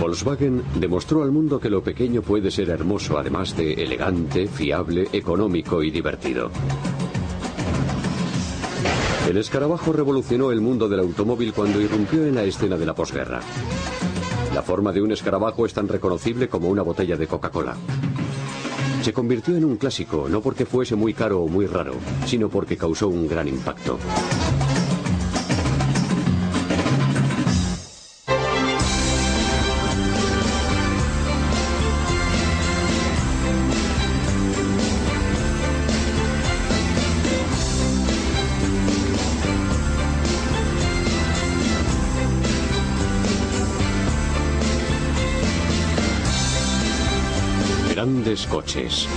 Volkswagen demostró al mundo que lo pequeño puede ser hermoso, además de elegante, fiable, económico y divertido. El escarabajo revolucionó el mundo del automóvil cuando irrumpió en la escena de la posguerra. La forma de un escarabajo es tan reconocible como una botella de Coca-Cola. Se convirtió en un clásico, no porque fuese muy caro o muy raro, sino porque causó un gran impacto. Grandes coches.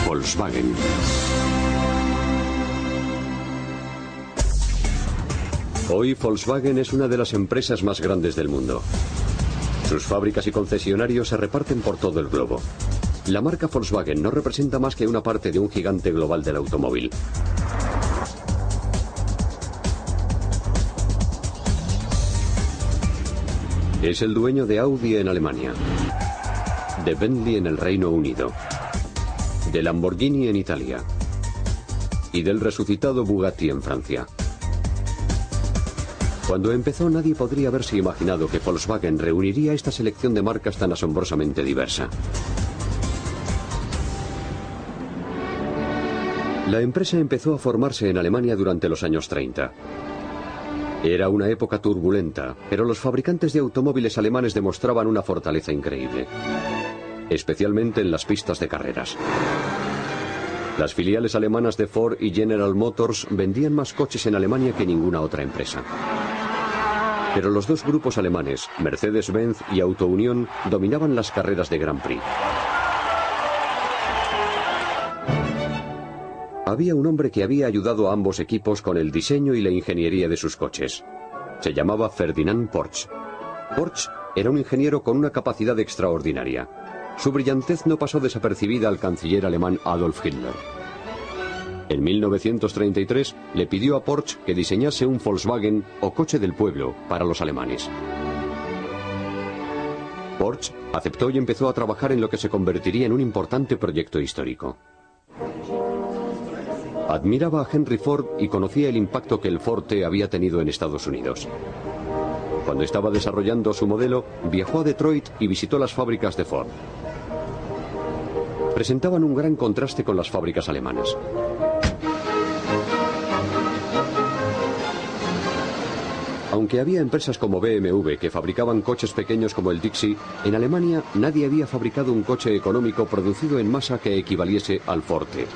Volkswagen. Hoy Volkswagen es una de las empresas más grandes del mundo. Sus fábricas y concesionarios se reparten por todo el globo. La marca Volkswagen no representa más que una parte de un gigante global del automóvil. Es el dueño de Audi en Alemania, de Bentley en el Reino Unido, de Lamborghini en Italia y del resucitado Bugatti en Francia. Cuando empezó, nadie podría haberse imaginado que Volkswagen reuniría esta selección de marcas tan asombrosamente diversa. La empresa empezó a formarse en Alemania durante los años 30. Era una época turbulenta, pero los fabricantes de automóviles alemanes demostraban una fortaleza increíble, especialmente en las pistas de carreras. Las filiales alemanas de Ford y General Motors vendían más coches en Alemania que ninguna otra empresa. Pero los dos grupos alemanes, Mercedes-Benz y Auto Union, dominaban las carreras de Grand Prix. Había un hombre que había ayudado a ambos equipos con el diseño y la ingeniería de sus coches. Se llamaba Ferdinand Porsche. Porsche era un ingeniero con una capacidad extraordinaria. Su brillantez no pasó desapercibida al canciller alemán Adolf Hitler. En 1933 le pidió a Porsche que diseñase un Volkswagen o coche del pueblo para los alemanes. Porsche aceptó y empezó a trabajar en lo que se convertiría en un importante proyecto histórico. Admiraba a Henry Ford y conocía el impacto que el Ford T había tenido en Estados Unidos. Cuando estaba desarrollando su modelo, viajó a Detroit y visitó las fábricas de Ford. Presentaban un gran contraste con las fábricas alemanas. Aunque había empresas como BMW que fabricaban coches pequeños como el Dixie, en Alemania nadie había fabricado un coche económico producido en masa que equivaliese al Ford T.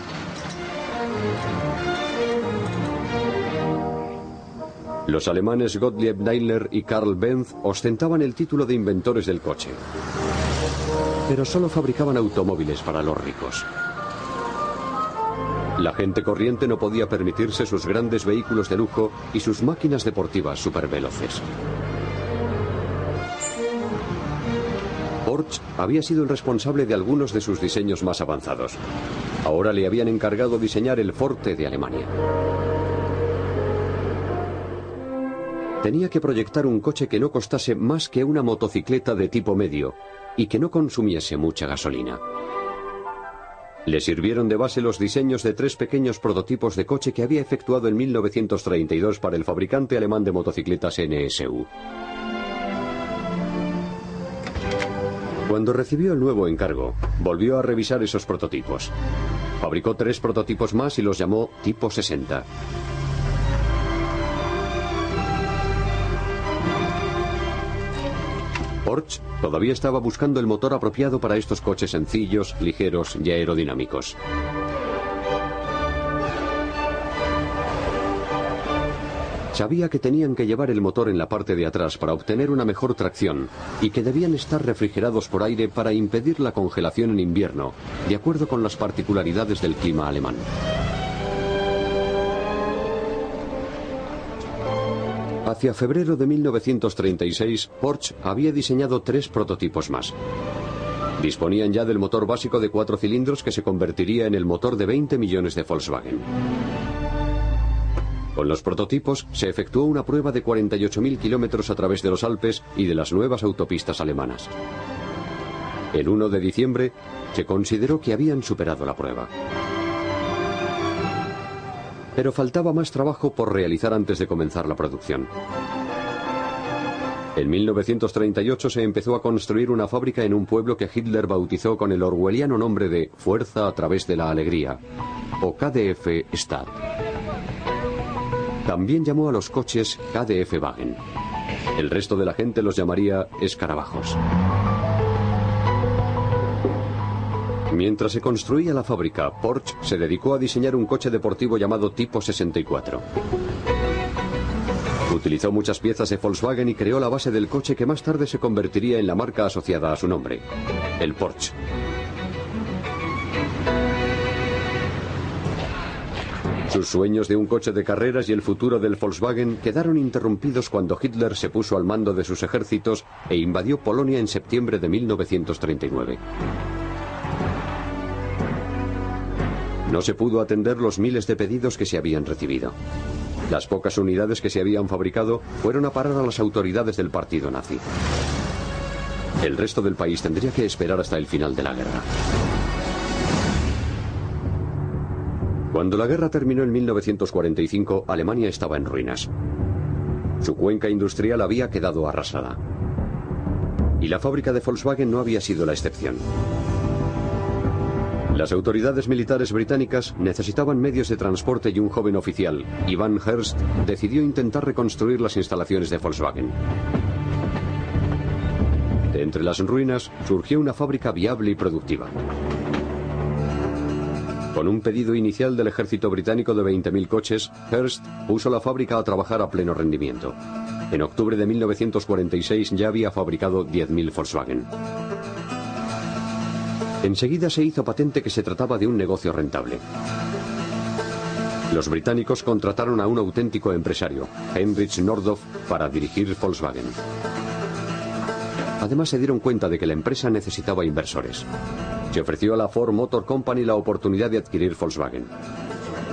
Los alemanes Gottlieb Daimler y Karl Benz ostentaban el título de inventores del coche, pero solo fabricaban automóviles para los ricos. La gente corriente no podía permitirse sus grandes vehículos de lujo y sus máquinas deportivas superveloces. Porsche había sido el responsable de algunos de sus diseños más avanzados. Ahora le habían encargado diseñar el Ford T de Alemania. Tenía que proyectar un coche que no costase más que una motocicleta de tipo medio y que no consumiese mucha gasolina. Le sirvieron de base los diseños de 3 pequeños prototipos de coche que había efectuado en 1932 para el fabricante alemán de motocicletas NSU. Cuando recibió el nuevo encargo, volvió a revisar esos prototipos. Fabricó 3 prototipos más y los llamó Tipo 60. Porsche todavía estaba buscando el motor apropiado para estos coches sencillos, ligeros y aerodinámicos. Sabía que tenían que llevar el motor en la parte de atrás para obtener una mejor tracción y que debían estar refrigerados por aire para impedir la congelación en invierno, de acuerdo con las particularidades del clima alemán. Hacia febrero de 1936, Porsche había diseñado 3 prototipos más. Disponían ya del motor básico de 4 cilindros que se convertiría en el motor de 20 millones de Volkswagen. Con los prototipos se efectuó una prueba de 48.000 kilómetros a través de los Alpes y de las nuevas autopistas alemanas. El 1 de diciembre se consideró que habían superado la prueba. Pero faltaba más trabajo por realizar antes de comenzar la producción. En 1938 se empezó a construir una fábrica en un pueblo que Hitler bautizó con el orwelliano nombre de Fuerza a través de la alegría, o KdF Stadt. También llamó a los coches KdF Wagen. El resto de la gente los llamaría escarabajos. Mientras se construía la fábrica, Porsche se dedicó a diseñar un coche deportivo llamado Tipo 64. Utilizó muchas piezas de Volkswagen y creó la base del coche que más tarde se convertiría en la marca asociada a su nombre, el Porsche. Sus sueños de un coche de carreras y el futuro del Volkswagen quedaron interrumpidos cuando Hitler se puso al mando de sus ejércitos e invadió Polonia en septiembre de 1939. No se pudo atender los miles de pedidos que se habían recibido. Las pocas unidades que se habían fabricado fueron a parar a las autoridades del partido nazi. El resto del país tendría que esperar hasta el final de la guerra. Cuando la guerra terminó en 1945, Alemania estaba en ruinas. Su cuenca industrial había quedado arrasada. Y la fábrica de Volkswagen no había sido la excepción. Las autoridades militares británicas necesitaban medios de transporte y un joven oficial, Ivan Hearst, decidió intentar reconstruir las instalaciones de Volkswagen. De entre las ruinas surgió una fábrica viable y productiva. Con un pedido inicial del ejército británico de 20.000 coches, Hearst puso la fábrica a trabajar a pleno rendimiento. En octubre de 1946 ya había fabricado 10.000 Volkswagen. Enseguida se hizo patente que se trataba de un negocio rentable. Los británicos contrataron a un auténtico empresario, Heinrich Nordhoff, para dirigir Volkswagen. Además se dieron cuenta de que la empresa necesitaba inversores. Se ofreció a la Ford Motor Company la oportunidad de adquirir Volkswagen.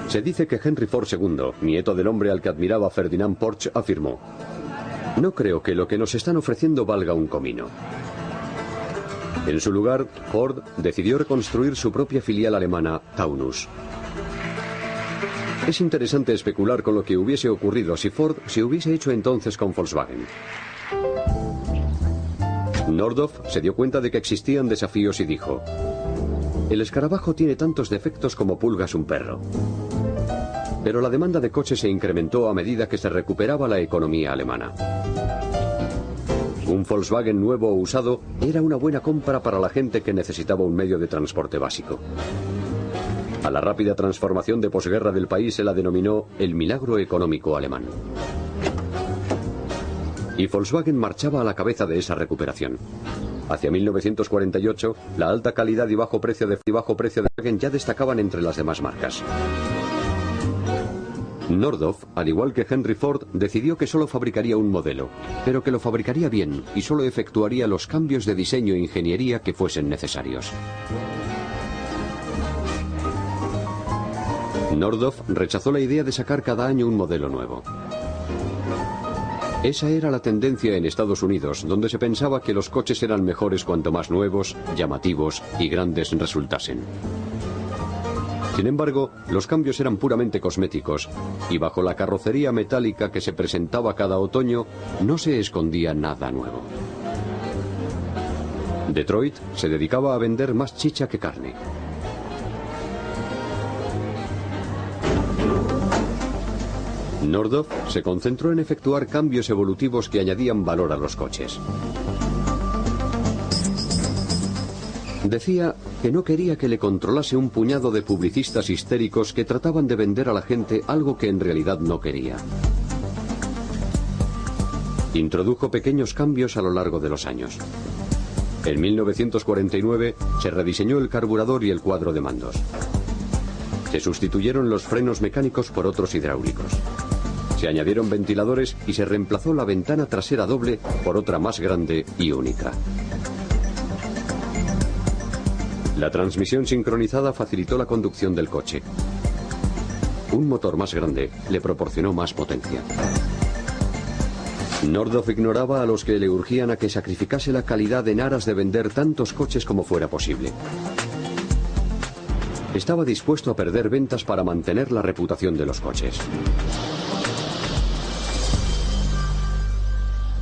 Se dice que Henry Ford II, nieto del hombre al que admiraba Ferdinand Porsche, afirmó: "No creo que lo que nos están ofreciendo valga un comino". En su lugar, Ford decidió reconstruir su propia filial alemana, Taunus. Es interesante especular con lo que hubiese ocurrido si Ford se hubiese hecho entonces con Volkswagen. Nordhoff se dio cuenta de que existían desafíos y dijo: "El escarabajo tiene tantos defectos como pulgas un perro". Pero la demanda de coches se incrementó a medida que se recuperaba la economía alemana. Un Volkswagen nuevo o usado era una buena compra para la gente que necesitaba un medio de transporte básico. A la rápida transformación de posguerra del país se la denominó el milagro económico alemán. Y Volkswagen marchaba a la cabeza de esa recuperación. Hacia 1948, la alta calidad y bajo precio de Volkswagen ya destacaban entre las demás marcas. Nordhoff, al igual que Henry Ford, decidió que solo fabricaría un modelo, pero que lo fabricaría bien y solo efectuaría los cambios de diseño e ingeniería que fuesen necesarios. Nordhoff rechazó la idea de sacar cada año un modelo nuevo. Esa era la tendencia en Estados Unidos, donde se pensaba que los coches eran mejores cuanto más nuevos, llamativos y grandes resultasen. Sin embargo, los cambios eran puramente cosméticos, y bajo la carrocería metálica que se presentaba cada otoño, no se escondía nada nuevo. Detroit se dedicaba a vender más chicha que carne. Nordhoff se concentró en efectuar cambios evolutivos que añadían valor a los coches. Decía que no quería que le controlase un puñado de publicistas histéricos que trataban de vender a la gente algo que en realidad no quería. Introdujo pequeños cambios a lo largo de los años. En 1949 se rediseñó el carburador y el cuadro de mandos. Se sustituyeron los frenos mecánicos por otros hidráulicos. Se añadieron ventiladores y se reemplazó la ventana trasera doble por otra más grande y única. La transmisión sincronizada facilitó la conducción del coche. Un motor más grande le proporcionó más potencia. Nordhoff ignoraba a los que le urgían a que sacrificase la calidad en aras de vender tantos coches como fuera posible. Estaba dispuesto a perder ventas para mantener la reputación de los coches.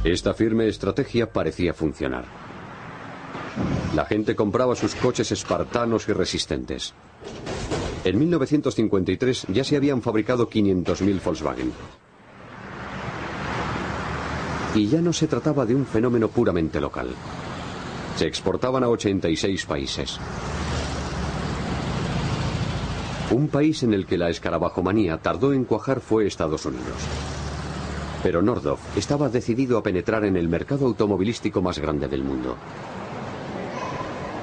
Esta firme estrategia parecía funcionar. La gente compraba sus coches espartanos y resistentes. En 1953 ya se habían fabricado 500.000 Volkswagen. Y ya no se trataba de un fenómeno puramente local. Se exportaban a 86 países. Un país en el que la escarabajomanía tardó en cuajar fue Estados Unidos. Pero Nordhoff estaba decidido a penetrar en el mercado automovilístico más grande del mundo.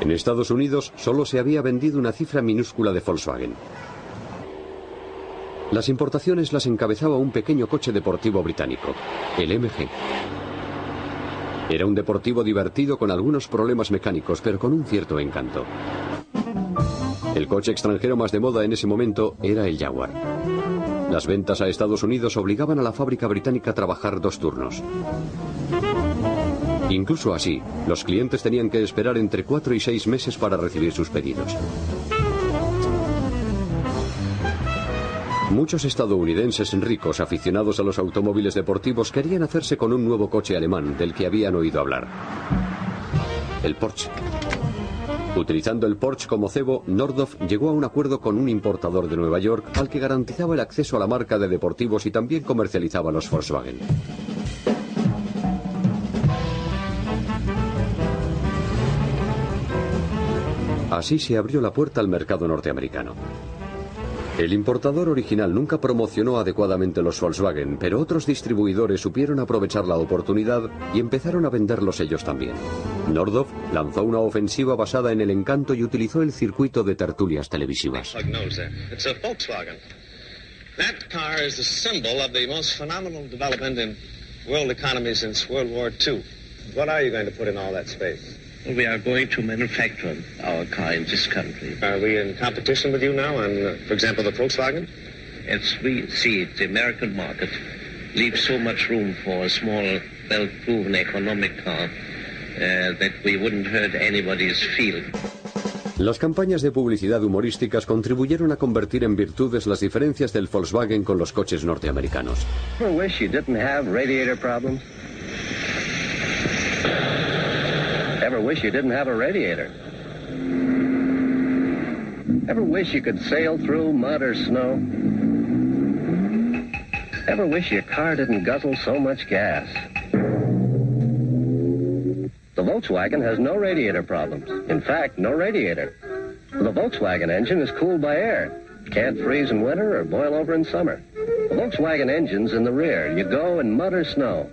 En Estados Unidos solo se había vendido una cifra minúscula de Volkswagen. Las importaciones las encabezaba un pequeño coche deportivo británico, el MG. Era un deportivo divertido con algunos problemas mecánicos, pero con un cierto encanto. El coche extranjero más de moda en ese momento era el Jaguar. Las ventas a Estados Unidos obligaban a la fábrica británica a trabajar 2 turnos. Incluso así, los clientes tenían que esperar entre 4 y 6 meses para recibir sus pedidos. Muchos estadounidenses ricos aficionados a los automóviles deportivos querían hacerse con un nuevo coche alemán del que habían oído hablar: el Porsche. Utilizando el Porsche como cebo, Nordhoff llegó a un acuerdo con un importador de Nueva York al que garantizaba el acceso a la marca de deportivos y también comercializaba los Volkswagen. Así se abrió la puerta al mercado norteamericano. El importador original nunca promocionó adecuadamente los Volkswagen, pero otros distribuidores supieron aprovechar la oportunidad y empezaron a venderlos ellos también. Nordhoff lanzó una ofensiva basada en el encanto y utilizó el circuito de tertulias televisivas. That car is the symbol of the most phenomenal development in world economy since World War II. What are you going to put in all that space? We are going to manufacture our car in this country. Are we in competition with you now on, for example, the Volkswagen? As we see it, the American market leaves so much room for a small, well-proven economic car that we wouldn't hurt anybody's feeling. Las campañas de publicidad humorísticas contribuyeron a convertir en virtudes las diferencias del Volkswagen con los coches norteamericanos. Ever wish you didn't have radiator problems? Ever wish you didn't have a radiator? Ever wish you could sail through mud or snow? Ever wish your car didn't guzzle so much gas? The Volkswagen has no radiator problems. In fact, no radiator. The Volkswagen engine is cooled by air. It can't freeze in winter or boil over in summer. The Volkswagen engine's in the rear. You go in mud or snow.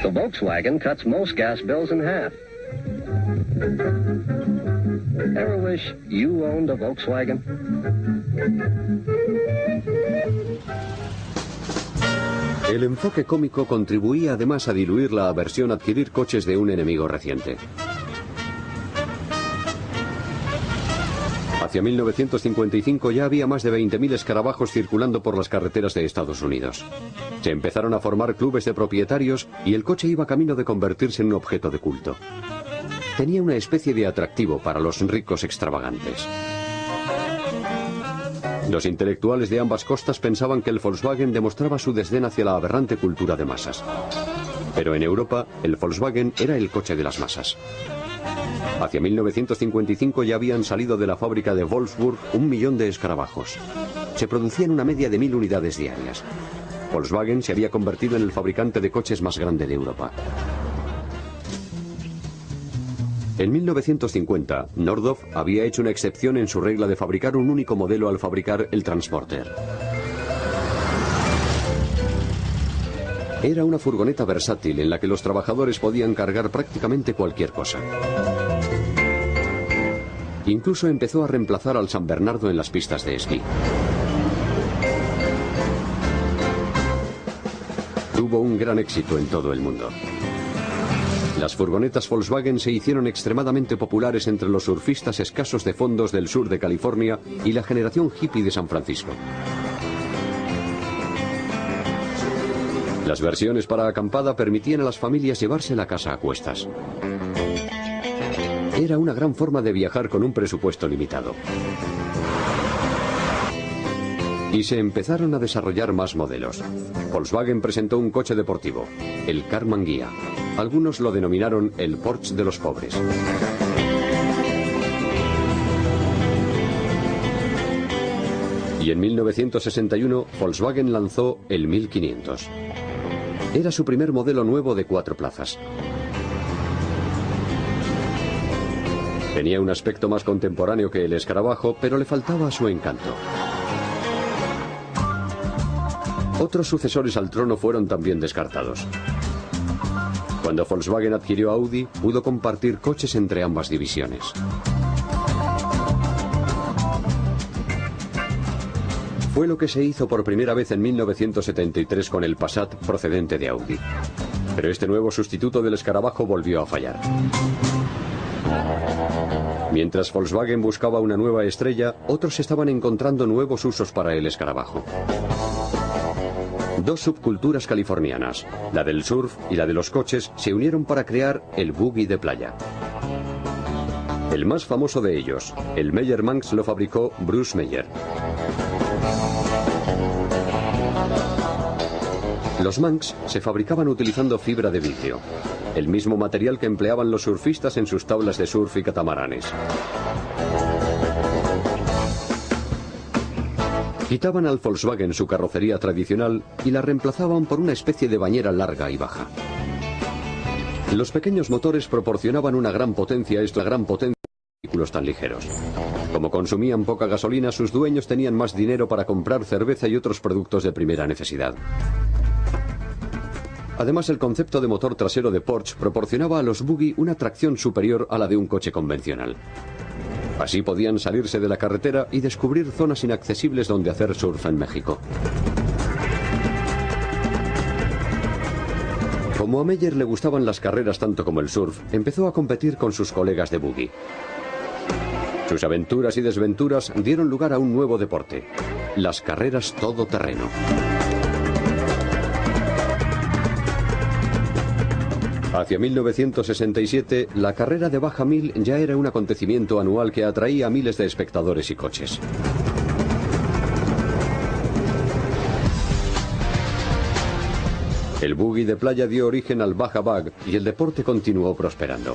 The Volkswagen cuts most gas bills in half. Ever wish you owned a Volkswagen? El enfoque cómico contribuía además a diluir la aversión a adquirir coches de un enemigo reciente. Hacia 1955 ya había más de 20.000 escarabajos circulando por las carreteras de Estados Unidos. Se empezaron a formar clubes de propietarios y el coche iba camino de convertirse en un objeto de culto. Tenía una especie de atractivo para los ricos extravagantes. Los intelectuales de ambas costas pensaban que el Volkswagen demostraba su desdén hacia la aberrante cultura de masas. Pero en Europa, el Volkswagen era el coche de las masas. Hacia 1955 ya habían salido de la fábrica de Wolfsburg 1 millón de escarabajos. Se producían una media de 1.000 unidades diarias. Volkswagen se había convertido en el fabricante de coches más grande de Europa. En 1950, Nordhoff había hecho una excepción en su regla de fabricar un único modelo al fabricar el Transporter. Era una furgoneta versátil en la que los trabajadores podían cargar prácticamente cualquier cosa. Incluso empezó a reemplazar al San Bernardo en las pistas de esquí. Tuvo un gran éxito en todo el mundo. Las furgonetas Volkswagen se hicieron extremadamente populares entre los surfistas escasos de fondos del sur de California y la generación hippie de San Francisco. Las versiones para acampada permitían a las familias llevarse la casa a cuestas. Era una gran forma de viajar con un presupuesto limitado. Y se empezaron a desarrollar más modelos. Volkswagen presentó un coche deportivo, el Karmann Ghia. Algunos lo denominaron el Porsche de los pobres. Y en 1961 Volkswagen lanzó el 1500. Era su primer modelo nuevo de 4 plazas. Tenía un aspecto más contemporáneo que el escarabajo, pero le faltaba su encanto. Otros sucesores al trono fueron también descartados. Cuando Volkswagen adquirió Audi, pudo compartir coches entre ambas divisiones. Fue lo que se hizo por primera vez en 1973 con el Passat procedente de Audi. Pero este nuevo sustituto del escarabajo volvió a fallar. Mientras Volkswagen buscaba una nueva estrella, otros estaban encontrando nuevos usos para el escarabajo. 2 subculturas californianas, la del surf y la de los coches, se unieron para crear el buggy de playa. El más famoso de ellos, el Meyer Manx, lo fabricó Bruce Meyer. Los Manx se fabricaban utilizando fibra de vidrio, el mismo material que empleaban los surfistas en sus tablas de surf y catamaranes. Quitaban al Volkswagen su carrocería tradicional y la reemplazaban por una especie de bañera larga y baja. Los pequeños motores proporcionaban una gran potencia, de vehículos tan ligeros. Como consumían poca gasolina, sus dueños tenían más dinero para comprar cerveza y otros productos de primera necesidad. Además, el concepto de motor trasero de Porsche proporcionaba a los buggy una tracción superior a la de un coche convencional. Así podían salirse de la carretera y descubrir zonas inaccesibles donde hacer surf en México. Como a Meyer le gustaban las carreras tanto como el surf, empezó a competir con sus colegas de buggy. Sus aventuras y desventuras dieron lugar a un nuevo deporte, las carreras todoterreno. Hacia 1967, la carrera de Baja Mil ya era un acontecimiento anual que atraía a miles de espectadores y coches. El buggy de playa dio origen al Baja Bug y el deporte continuó prosperando.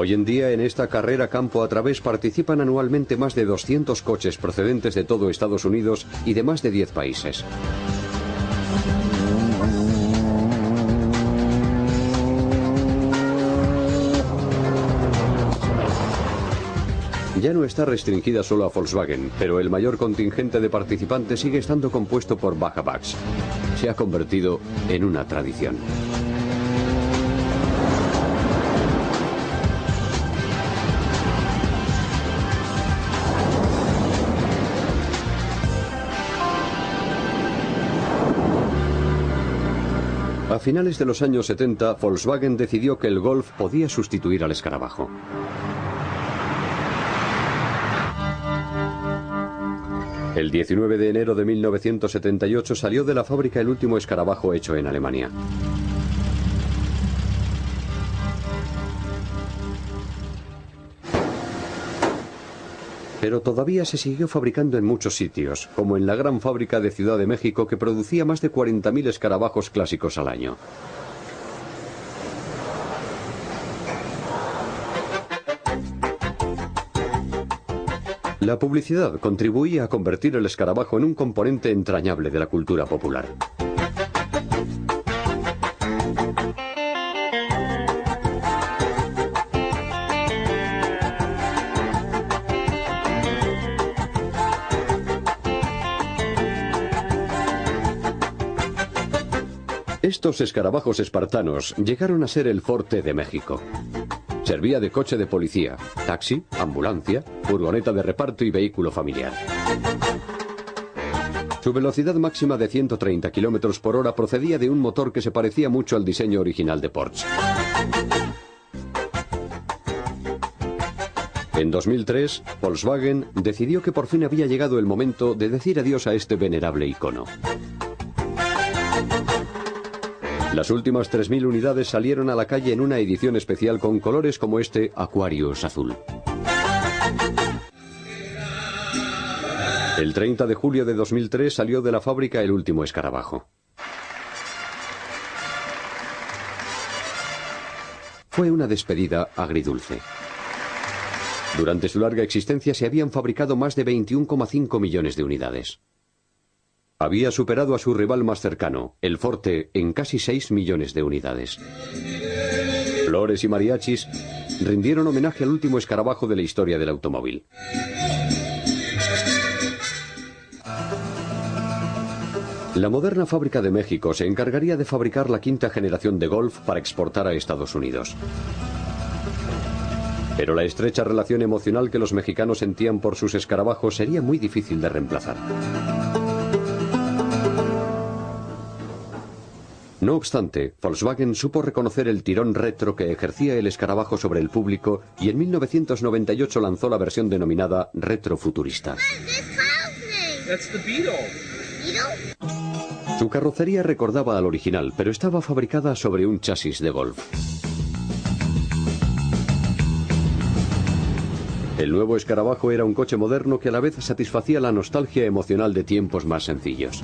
Hoy en día, en esta carrera campo a través participan anualmente más de 200 coches procedentes de todo Estados Unidos y de más de 10 países. Ya no está restringida solo a Volkswagen, pero el mayor contingente de participantes sigue estando compuesto por Baja Bugs. Se ha convertido en una tradición. A finales de los años 70, Volkswagen decidió que el Golf podía sustituir al escarabajo. El 19 de enero de 1978 salió de la fábrica el último escarabajo hecho en Alemania. Pero todavía se siguió fabricando en muchos sitios, como en la gran fábrica de Ciudad de México que producía más de 40.000 escarabajos clásicos al año. La publicidad contribuía a convertir el escarabajo en un componente entrañable de la cultura popular. Estos escarabajos espartanos llegaron a ser el Forte de México. Servía de coche de policía, taxi, ambulancia, furgoneta de reparto y vehículo familiar. Su velocidad máxima de 130 km por hora procedía de un motor que se parecía mucho al diseño original de Porsche. En 2003, Volkswagen decidió que por fin había llegado el momento de decir adiós a este venerable icono. Las últimas 3.000 unidades salieron a la calle en una edición especial con colores como este Aquarius azul. El 30 de julio de 2003 salió de la fábrica el último escarabajo. Fue una despedida agridulce. Durante su larga existencia se habían fabricado más de 21,5 millones de unidades. Había superado a su rival más cercano, el Forte, en casi 6 millones de unidades. Flores y mariachis rindieron homenaje al último escarabajo de la historia del automóvil. La moderna fábrica de México se encargaría de fabricar la quinta generación de Golf para exportar a Estados Unidos. Pero la estrecha relación emocional que los mexicanos sentían por sus escarabajos sería muy difícil de reemplazar. No obstante, Volkswagen supo reconocer el tirón retro que ejercía el escarabajo sobre el público y en 1998 lanzó la versión denominada retrofuturista. Su carrocería recordaba al original, pero estaba fabricada sobre un chasis de Golf. El nuevo escarabajo era un coche moderno que a la vez satisfacía la nostalgia emocional de tiempos más sencillos.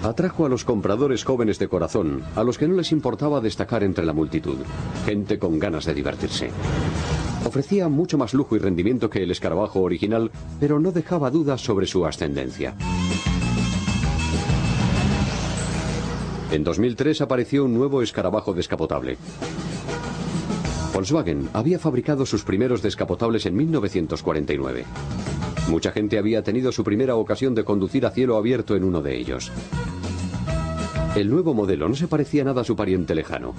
Atrajo a los compradores jóvenes de corazón, a los que no les importaba destacar entre la multitud, gente con ganas de divertirse. Ofrecía mucho más lujo y rendimiento que el escarabajo original, pero no dejaba dudas sobre su ascendencia. En 2003 apareció un nuevo escarabajo descapotable. Volkswagen había fabricado sus primeros descapotables en 1949. Mucha gente había tenido su primera ocasión de conducir a cielo abierto en uno de ellos. El nuevo modelo no se parecía nada a su pariente lejano.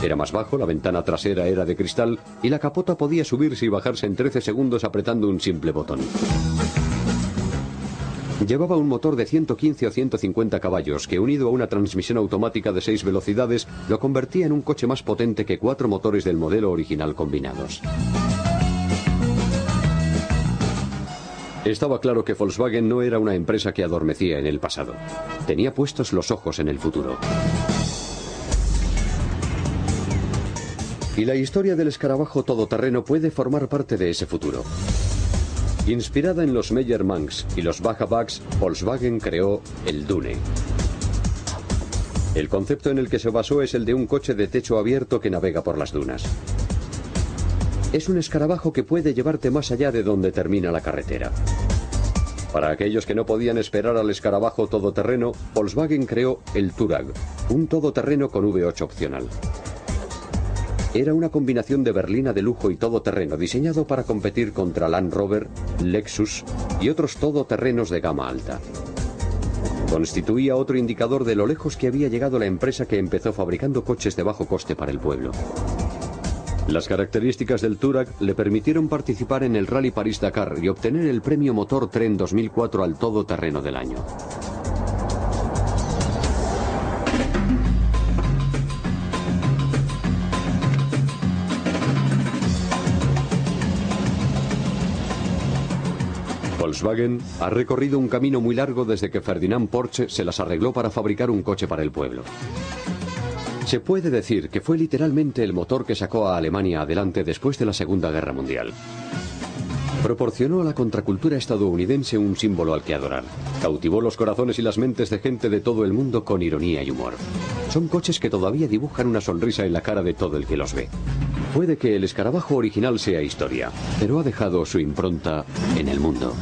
Era más bajo, la ventana trasera era de cristal y la capota podía subirse y bajarse en 13 segundos apretando un simple botón. Llevaba un motor de 115 o 150 caballos que, unido a una transmisión automática de 6 velocidades, lo convertía en un coche más potente que 4 motores del modelo original combinados. Estaba claro que Volkswagen no era una empresa que adormecía en el pasado. Tenía puestos los ojos en el futuro. Y la historia del escarabajo todoterreno puede formar parte de ese futuro. Inspirada en los Meyer-Manx y los Baja-Bugs, Volkswagen creó el Dune. El concepto en el que se basó es el de un coche de techo abierto que navega por las dunas. Es un escarabajo que puede llevarte más allá de donde termina la carretera. Para aquellos que no podían esperar al escarabajo todoterreno, Volkswagen creó el Touareg, un todoterreno con V8 opcional. Era una combinación de berlina de lujo y todoterreno diseñado para competir contra Land Rover, Lexus y otros todoterrenos de gama alta. Constituía otro indicador de lo lejos que había llegado la empresa que empezó fabricando coches de bajo coste para el pueblo. Las características del Touareg le permitieron participar en el Rally París-Dakar y obtener el premio Motor Tren 2004 al todoterreno del año. Volkswagen ha recorrido un camino muy largo desde que Ferdinand Porsche se las arregló para fabricar un coche para el pueblo. Se puede decir que fue literalmente el motor que sacó a Alemania adelante después de la Segunda Guerra Mundial. Proporcionó a la contracultura estadounidense un símbolo al que adorar. Cautivó los corazones y las mentes de gente de todo el mundo con ironía y humor. Son coches que todavía dibujan una sonrisa en la cara de todo el que los ve. Puede que el escarabajo original sea historia, pero ha dejado su impronta en el mundo.